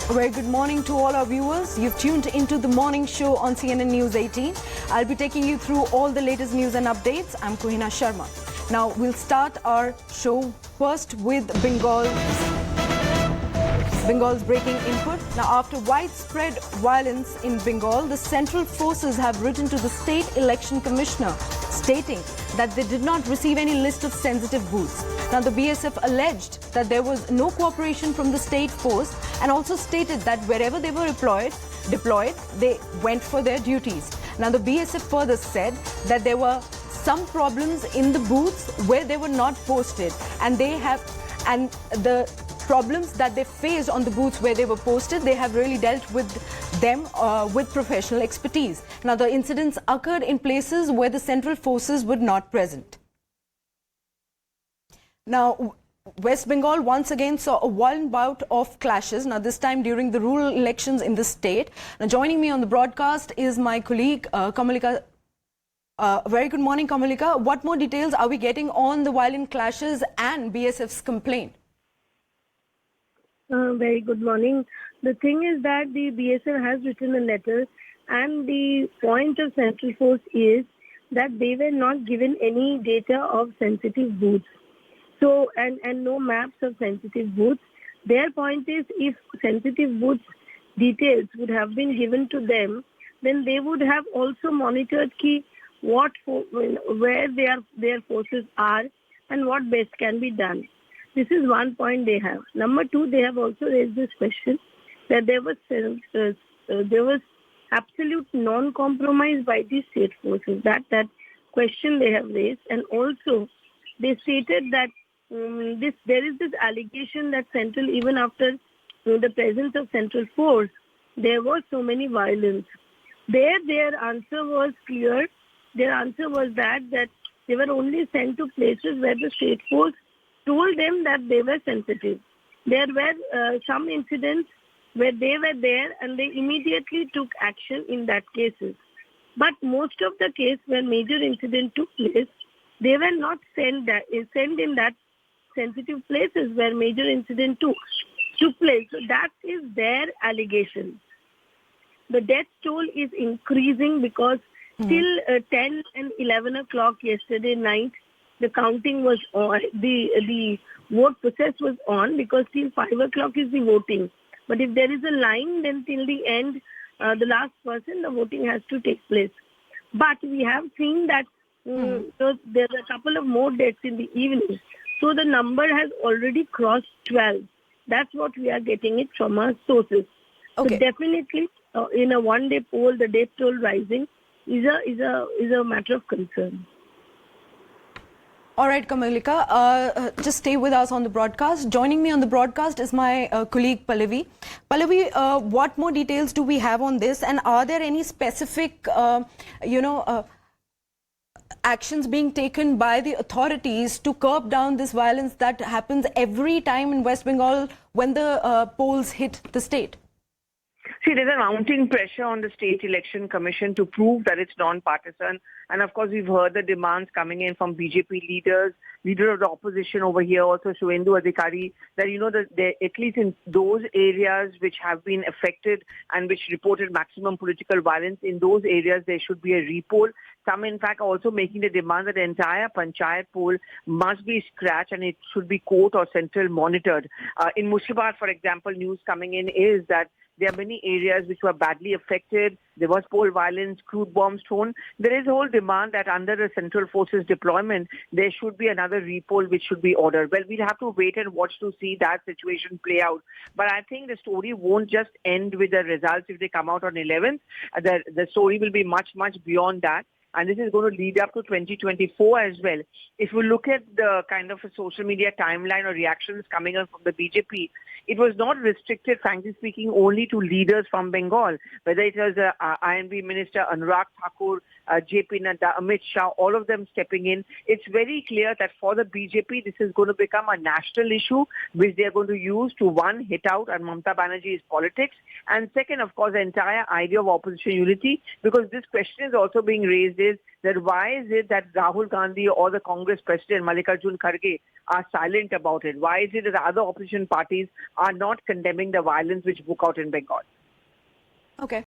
A very good morning to all our viewers. You've tuned into the morning show on CNN News 18. I'll be taking you through all the latest news and updates. I'm Kohina Sharma. Now, we'll start our show first with Bengal's breaking input. Now, after widespread violence in Bengal, the central forces have written to the state election commissioner stating that they did not receive any list of sensitive booths. Now, the BSF alleged that there was no cooperation from the state force and also stated that wherever they were deployed, they went for their duties. Now, the BSF further said that there were some problems in the booths where they were not posted, and the problems that they faced on the booths where they were posted, they have really dealt with them with professional expertise. Now, the incidents occurred in places where the central forces were not present. Now, West Bengal once again saw a violent bout of clashes, now this time during the rural elections in the state. Now, joining me on the broadcast is my colleague Kamalika. Very good morning, Kamalika. What more details are we getting on the violent clashes and BSF's complaint? Very good morning. The thing is that the BSF has written a letter, and the point of Central Force is that they were not given any data of sensitive booths. So, and no maps of sensitive booths. Their point is, if sensitive booths details would have been given to them, then they would have also monitored where their forces are and what best can be done. This is one point they have. Number two, they have also raised this question that there was absolute non-compromise by the state forces. That question they have raised, and also they stated that there is this allegation that central, even after the presence of central force, there was so many violence. Their answer was clear. Their answer was that they were only sent to places where the state force told them that they were sensitive. There were some incidents where they were there and they immediately took action in that cases. But most of the cases where major incident took place, they were not sent in that sensitive places where major incident took place. So that is their allegation. The death toll is increasing because till 10 and 11 o'clock yesterday night, the counting was on, the vote process was on, because till 5 o'clock is the voting. But if there is a line, then till the end, the last person, the voting has to take place. But we have seen that so there are a couple of more deaths in the evening. So the number has already crossed 12. That's what we are getting it from our sources. Okay. So definitely, in a one-day poll, the death toll rising is a matter of concern. All right, Kamalika, just stay with us on the broadcast. Joining me on the broadcast is my colleague Pallavi. Pallavi, what more details do we have on this, and are there any specific, actions being taken by the authorities to curb down this violence that happens every time in West Bengal when the polls hit the state? See, there's a mounting pressure on the State Election Commission to prove that it's non-partisan. And of course, we've heard the demands coming in from BJP leader of the opposition over here, also Suvendu Adhikari, that, at least in those areas which have been affected and which reported maximum political violence, in those areas there should be a repoll. Some, in fact, are also making the demand that the entire Panchayat poll must be scratched and it should be court or central monitored. In Murshidabad, for example, news coming in is that there are many areas which were badly affected. There was poll violence, crude bombs thrown. There is a whole demand that under the central forces deployment, there should be another repoll which should be ordered. Well, we'll have to wait and watch to see that situation play out. But I think the story won't just end with the results if they come out on 11th. The story will be much, much beyond that. And this is going to lead up to 2024 as well. If we look at the kind of a social media timeline or reactions coming out from the BJP, it was not restricted, frankly speaking, only to leaders from Bengal. Whether it was INB Minister Anurag Thakur, JP Nadda, Amit Shah, all of them stepping in. It's very clear that for the BJP, this is going to become a national issue, which they are going to use to, one, hit out on Mamata Banerjee's politics, and second, of course, the entire idea of opposition unity, because this question is also being raised is that why is it that Rahul Gandhi or the Congress President Mallikarjun Kharge are silent about it? Why is it that other opposition parties are not condemning the violence which broke out in Bengal? Okay.